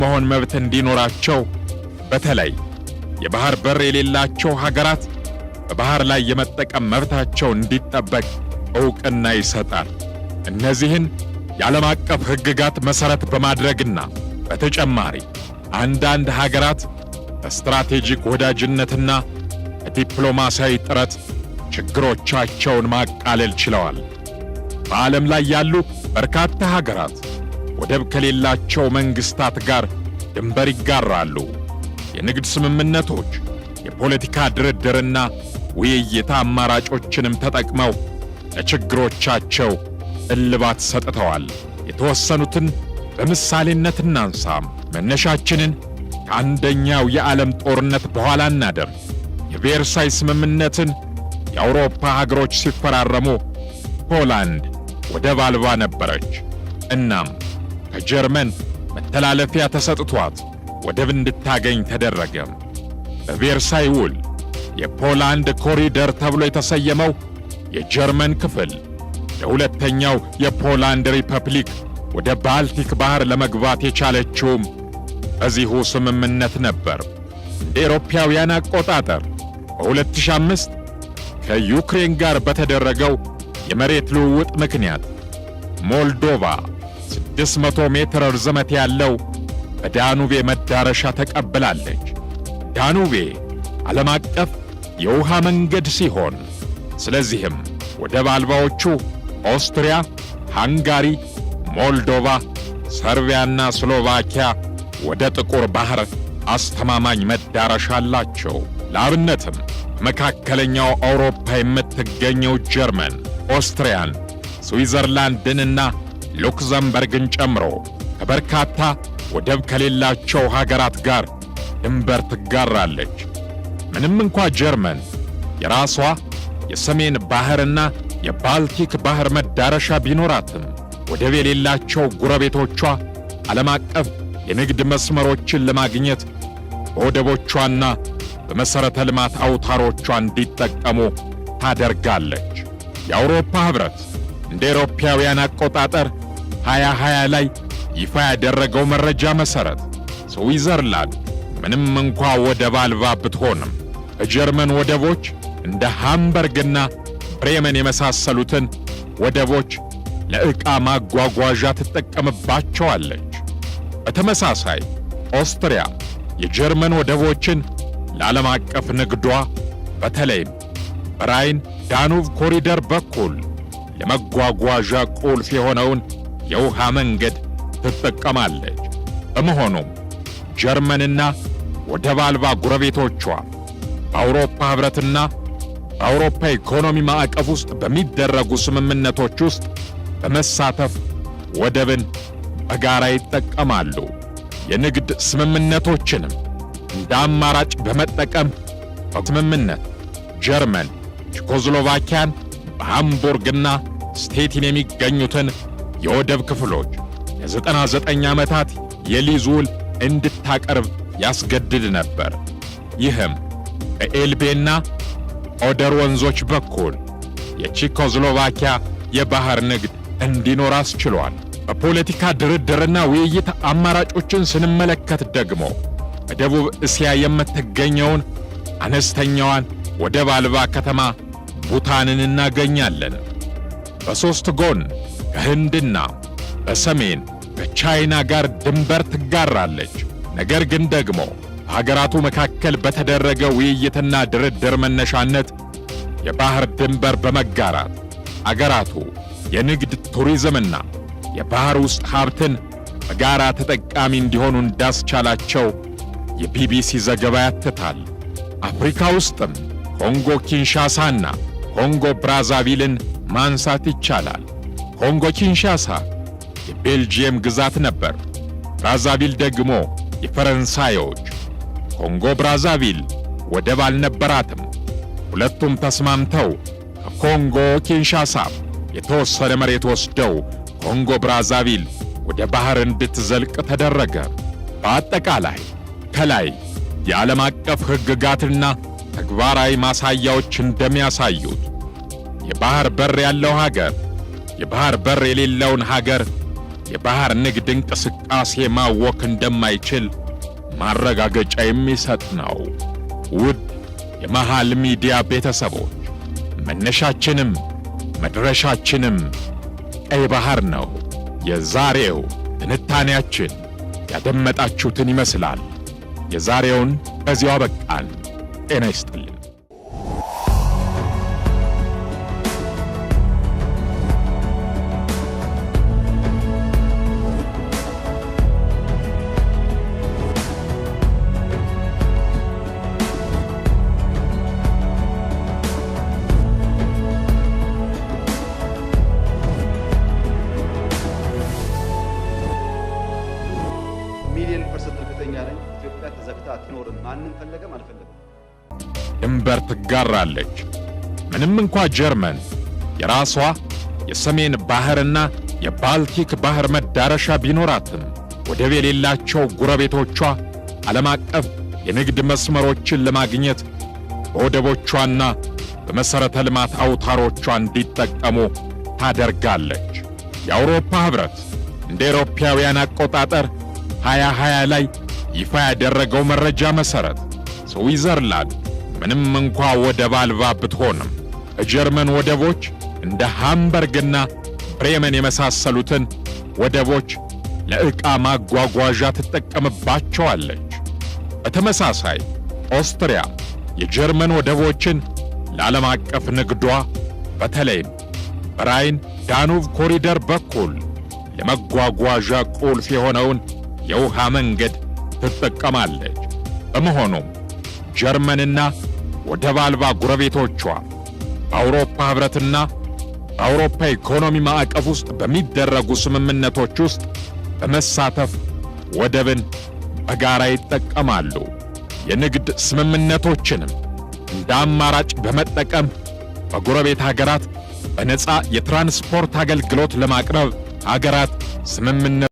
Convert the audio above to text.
መሆን መብት እንዲኖራቸው በተለይ የባህር በር የሌላቸው ሀገራት በባህር ላይ የመጠቀም መብታቸው እንዲጠበቅ ዕውቅና ይሰጣል። እነዚህን የዓለም አቀፍ ሕግጋት መሠረት በማድረግና በተጨማሪ አንዳንድ ሀገራት በስትራቴጂክ ወዳጅነትና በዲፕሎማሲያዊ ጥረት ችግሮቻቸውን ማቃለል ችለዋል። በዓለም ላይ ያሉ በርካታ ሀገራት ወደብ ከሌላቸው መንግሥታት ጋር ድንበር ይጋራሉ። የንግድ ስምምነቶች፣ የፖለቲካ ድርድርና ውይይት አማራጮችንም ተጠቅመው ለችግሮቻቸው እልባት ሰጥተዋል። የተወሰኑትን በምሳሌነት እናንሳም። መነሻችንን ከአንደኛው የዓለም ጦርነት በኋላ እናደርግ። የቬርሳይ ስምምነትን የአውሮፓ ሀገሮች ሲፈራረሙ ፖላንድ ወደብ አልባ ነበረች። እናም ከጀርመን መተላለፊያ ተሰጥቷት ወደብ እንድታገኝ ተደረገ። በቬርሳይ ውል የፖላንድ ኮሪደር ተብሎ የተሰየመው የጀርመን ክፍል ለሁለተኛው የፖላንድ ሪፐብሊክ ወደ ባልቲክ ባህር ለመግባት የቻለችውም በዚሁ ስምምነት ነበር። እንደ አውሮፓውያን አቆጣጠር በ2005 ከዩክሬን ጋር በተደረገው የመሬት ልውውጥ ምክንያት ሞልዶቫ 600 ሜትር ርዝመት ያለው በዳኑቤ መዳረሻ ተቀብላለች። ዳኑቤ ዓለም አቀፍ የውሃ መንገድ ሲሆን ስለዚህም ወደብ አልባዎቹ ኦስትሪያ፣ ሃንጋሪ፣ ሞልዶቫ፣ ሰርቢያና ስሎቫኪያ ወደ ጥቁር ባህር አስተማማኝ መዳረሻ አላቸው። ለአብነትም በመካከለኛው አውሮፓ የምትገኘው ጀርመን ኦስትሪያን፣ ስዊዘርላንድንና ሉክዘምበርግን ጨምሮ ከበርካታ ወደብ ከሌላቸው ሀገራት ጋር ድንበር ትጋራለች። ምንም እንኳ ጀርመን የራሷ የሰሜን ባህርና የባልቲክ ባህር መዳረሻ ቢኖራትም ወደብ የሌላቸው ጎረቤቶቿ ዓለም አቀፍ የንግድ መስመሮችን ለማግኘት በወደቦቿና በመሠረተ ልማት አውታሮቿ እንዲጠቀሙ ታደርጋለች። የአውሮፓ ኅብረት እንደ አውሮፓውያን አቆጣጠር 2020 ላይ ይፋ ያደረገው መረጃ መሠረት ስዊዘርላንድ ምንም እንኳ ወደብ አልባ ብትሆንም በጀርመን ወደቦች እንደ ሃምበርግና ብሬመን የመሳሰሉትን ወደቦች ለዕቃ ማጓጓዣ ትጠቀምባቸዋለች። በተመሳሳይ ኦስትሪያ የጀርመን ወደቦችን ለዓለም አቀፍ ንግዷ በተለይም በራይን ዳኑብ ኮሪደር በኩል ለመጓጓዣ ቁልፍ የሆነውን የውሃ መንገድ ትጠቀማለች። በመሆኑም ጀርመንና ወደብ አልባ ጎረቤቶቿ በአውሮፓ ኅብረትና በአውሮፓ ኢኮኖሚ ማዕቀፍ ውስጥ በሚደረጉ ስምምነቶች ውስጥ በመሳተፍ ወደብን በጋራ ይጠቀማሉ። የንግድ ስምምነቶችንም እንደ አማራጭ በመጠቀም በስምምነት ጀርመን ቼኮስሎቫኪያን በሃምቡርግና ስቴቲን የሚገኙትን የወደብ ክፍሎች የ99 ዓመታት የሊዝ ውል እንድታቀርብ ያስገድድ ነበር። ይህም በኤልቤና ኦደር ወንዞች በኩል የቼኮስሎቫኪያ የባህር ንግድ እንዲኖር አስችሏል። በፖለቲካ ድርድርና ውይይት አማራጮችን ስንመለከት ደግሞ በደቡብ እስያ የምትገኘውን አነስተኛዋን ወደብ አልባ ከተማ ቡታንን እናገኛለን። በሦስት ጎን ከህንድና በሰሜን ከቻይና ጋር ድንበር ትጋራለች። ነገር ግን ደግሞ በሀገራቱ መካከል በተደረገ ውይይትና ድርድር መነሻነት የባህር ድንበር በመጋራት አገራቱ የንግድ ቱሪዝምና የባህር ውስጥ ሀብትን በጋራ ተጠቃሚ እንዲሆኑ እንዳስቻላቸው የቢቢሲ ዘገባ ያትታል። አፍሪካ ውስጥም ኮንጎ ኪንሻሳና ኮንጎ ብራዛቪልን ማንሳት ይቻላል። ኮንጎ ኪንሻሳ የቤልጂየም ግዛት ነበር። ብራዛቪል ደግሞ የፈረንሳዮች። ኮንጎ ብራዛቪል ወደብ አልነበራትም። ሁለቱም ተስማምተው ከኮንጎ ኪንሻሳ የተወሰነ መሬት ወስደው ኮንጎ ብራዛቪል ወደ ባህር እንድትዘልቅ ተደረገ። በአጠቃላይ ከላይ የዓለም አቀፍ ሕግጋትና ተግባራዊ ማሳያዎች እንደሚያሳዩት የባህር በር ያለው ሀገር የባህር በር የሌለውን ሀገር የባህር ንግድ እንቅስቃሴ ማወክ እንደማይችል ማረጋገጫ የሚሰጥ ነው። ውድ የመሃል ሚዲያ ቤተሰቦች መነሻችንም መድረሻችንም ቀይ ባህር ነው። የዛሬው ትንታኔያችን ያደመጣችሁትን ይመስላል። የዛሬውን በዚያው አበቃን። ጤና ይስጥልን። ሚሊዮን ፐርሰንት እርግጠኛ ነኝ ኢትዮጵያ ተዘግታ አትኖርም። ማንም ፈለገም አልፈለገም ድንበር ትጋራለች። ምንም እንኳ ጀርመን የራሷ የሰሜን ባህርና የባልቲክ ባህር መዳረሻ ቢኖራትም ወደብ የሌላቸው ጎረቤቶቿ ዓለም አቀፍ የንግድ መስመሮችን ለማግኘት በወደቦቿና በመሠረተ ልማት አውታሮቿ እንዲጠቀሙ ታደርጋለች። የአውሮፓ ኅብረት እንደ አውሮፓውያን አቆጣጠር 2020 ላይ ይፋ ያደረገው መረጃ መሠረት ስዊዘርላንድ ምንም እንኳ ወደብ አልባ ብትሆንም በጀርመን ወደቦች እንደ ሃምበርግና ብሬመን የመሳሰሉትን ወደቦች ለዕቃ ማጓጓዣ ትጠቀምባቸዋለች። በተመሳሳይ ኦስትሪያ የጀርመን ወደቦችን ለዓለም አቀፍ ንግዷ በተለይም በራይን ዳኑብ ኮሪደር በኩል ለመጓጓዣ ቁልፍ የሆነውን የውሃ መንገድ ትጠቀማለች። በመሆኑም ጀርመንና ወደብ አልባ ጎረቤቶቿ በአውሮፓ ኅብረትና በአውሮፓ ኢኮኖሚ ማዕቀፍ ውስጥ በሚደረጉ ስምምነቶች ውስጥ በመሳተፍ ወደብን በጋራ ይጠቀማሉ። የንግድ ስምምነቶችንም እንደ አማራጭ በመጠቀም በጎረቤት ሀገራት በነፃ የትራንስፖርት አገልግሎት ለማቅረብ ሀገራት ስምምነት